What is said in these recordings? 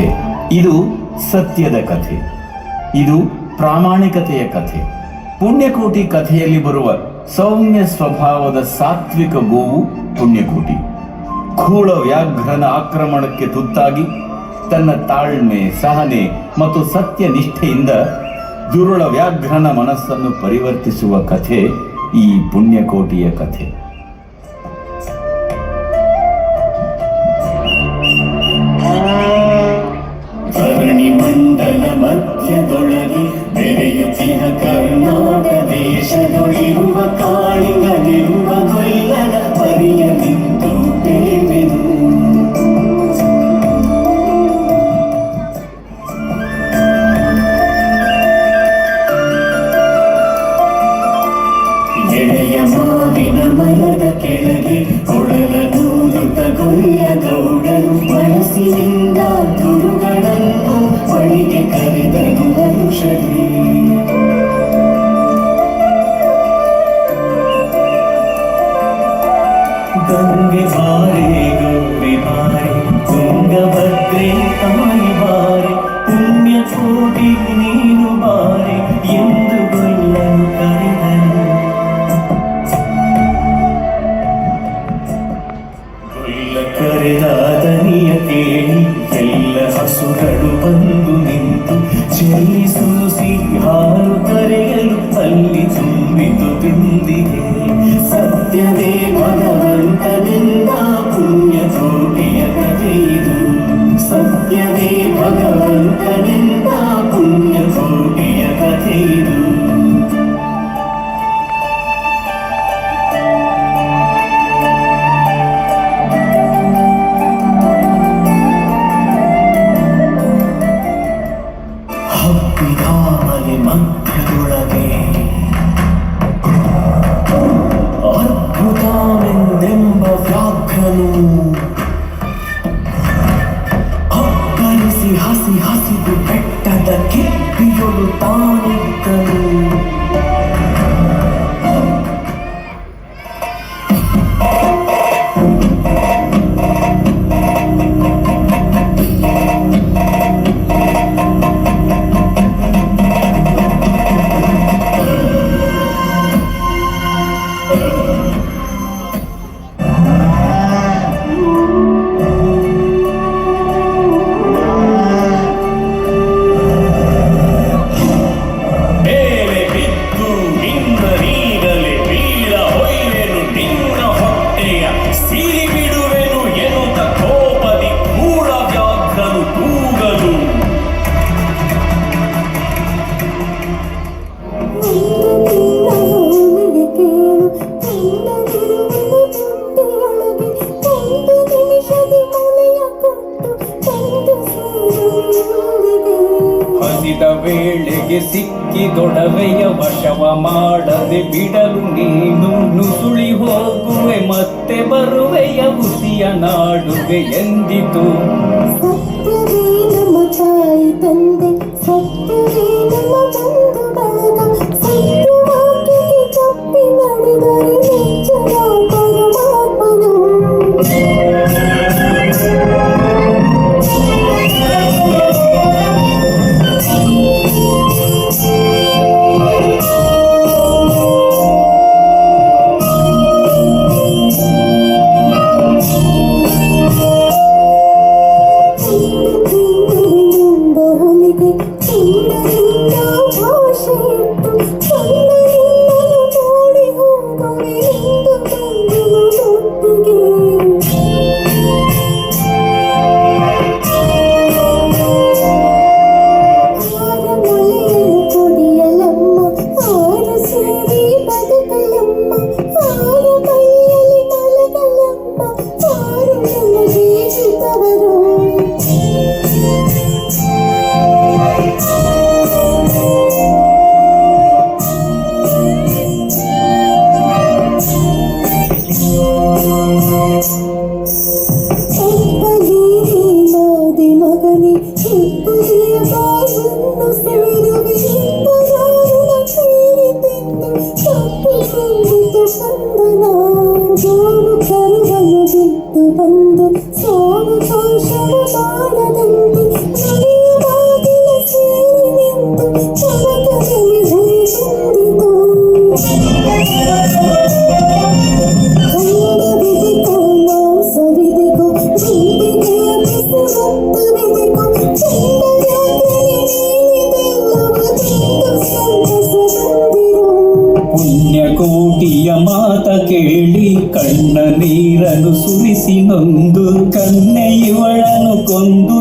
ಕಥೆ. ಇದು ಸತ್ಯದ ಕಥೆ. ಇದು ಪ್ರಾಮಾಣಿಕತೆಯ ಕಥೆ. ಪುಣ್ಯಕೋಟಿ ಕಥೆಯಲ್ಲಿ ಬರುವ ಸೌಮ್ಯ ಸ್ವಭಾವದ ಸಾತ್ವಿಕ ಗೋವು ಪುಣ್ಯಕೋಟಿ. ಖೂಳ ವ್ಯಾಘ್ರನ ಆಕ್ರಮಣಕ್ಕೆ ತುತ್ತಾಗಿ ತನ್ನ ತಾಳ್ಮೆ, ಸಹನೆ ಮತ್ತು ಸತ್ಯ ನಿಷ್ಠೆಯಿಂದ ದುರುಳ ವ್ಯಾಘ್ರನ ಮನಸ್ಸನ್ನು ಪರಿವರ್ತಿಸುವ ಕಥೆ ಈ ಪುಣ್ಯಕೋಟಿಯ ಕಥೆ. ಮಂಡಲ ಮಧ್ಯದೊಳಗೆ ಬೆರೆಯುತ್ತಿನ ಕರ್ನಾಟಕ ದೇಶದೊಳಿರುವ ಕಾಳಿಗನಿರುವ ಗೊಲ್ಲನ ಪರಿಯ ನಿಂತು ಬೇವೆನು. ಎಳೆಯ ಮಾವಿನ ಮರದ ಕೆಳಗೆ ಕೊಡಲ ನೂರುತ ಗೊಲ್ಲ ಗೌಡರು ಮನಸ್ಸಿನಿಂದ ಗುರುಗಳನ್ನು ಬಳಿಗೆ ಕರೆದನು ಹರುಷರೇ. ಗಂಗೆ ಬಾರೆ ಗೌರಿ ಬಾರೆ ತುಂಗಭದ್ರೆ ತಾಯಿ ಬಾರೆ ಪುಣ್ಯಕೋಟಿ ನೀನು ಬಾರೆ ಎಂದು ಗೊಲ್ಲನು ಕರೆದನು. ಗೊಲ್ಲ ಕರೆದ ದನಿಯ ಕೇಳಿ ಎಲ್ಲ ಹಸುಗಳು ಬಂದು ನಿಂತು ಚೆಲ್ಲಿ ಸುರಿಸಿ ಹಾಲು ಕರೆಯಲು ಅಲ್ಲಿ ತುಂಬಿತು ಬಿಂದಿಗೆ. ಸತ್ಯವೇ ಭಗವಂತನಿಂದ ಪುಣ್ಯಕೋಟಿಯ ಕಥೆಯಿದು. ಸತ್ಯವೇ ಭಗವಂತನಿಂದ ಪುಣ್ಯಕೋಟಿಯ ಕಥೆಯಿದು. ಹಬ್ಬಿದಾಮಲೆ ಮಧ್ಯದೊಳಗೆ ಅದ್ಭುತವೆಂದೆಂಬ ವ್ಯಾಘ್ರನು ಅಬ್ಬರಿಸಿ ಹಸಿ ಹಸಿದು ಬೆಟ್ಟದ ಕಿಪ್ಪಿಯೊಳು ತಾನಿದ್ದನು. ವೇಳೆಗೆ ಸಿಕ್ಕಿದೊಡವೆಯ ವಶವ ಮಾಡದೆ ಬಿಡಲು ನೀನು ನುಸುಳಿ ಹೋಗುವೆ ಮತ್ತೆ ಬರುವೆಯ ಹುಸಿಯ ನಾಡುವೆ ಎಂದಿತು. ಸತ್ಯವೇ ನಮ್ಮ ತಾಯಿ ತಂದೆ, ಸತ್ಯವೇ ನಮ್ಮ ಬಂಧು ಬಳಗ, ಸತ್ಯವಾಕ್ಯಕ್ಕೆ ತಪ್ಪಿ ನಡೆದರೆ ನಿಜದ ಪರಮಾತ್ಮನು.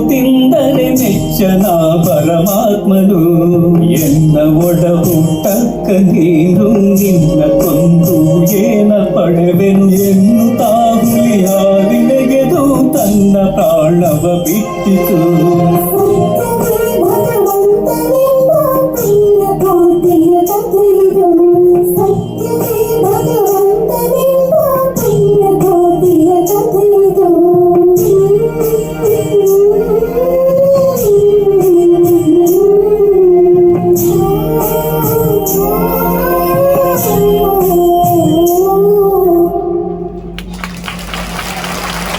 ತಿಂದರೆ ಮೆಚ್ಚನ ಪರಮಾತ್ಮನು ಎನ್ನ ಒಡ ಹುಟ್ಟಕ್ಕ ನೀನು ನಿನ್ನ ಕೊಂದು ಏನ ಪಡೆವೆನು ಎನ್ನುತ್ತಾ ಹುಲಿ ಹಾದಿ ನೆಗೆದು ತನ್ನ ಪ್ರಾಣವ ಬಿಟ್ಟಿತು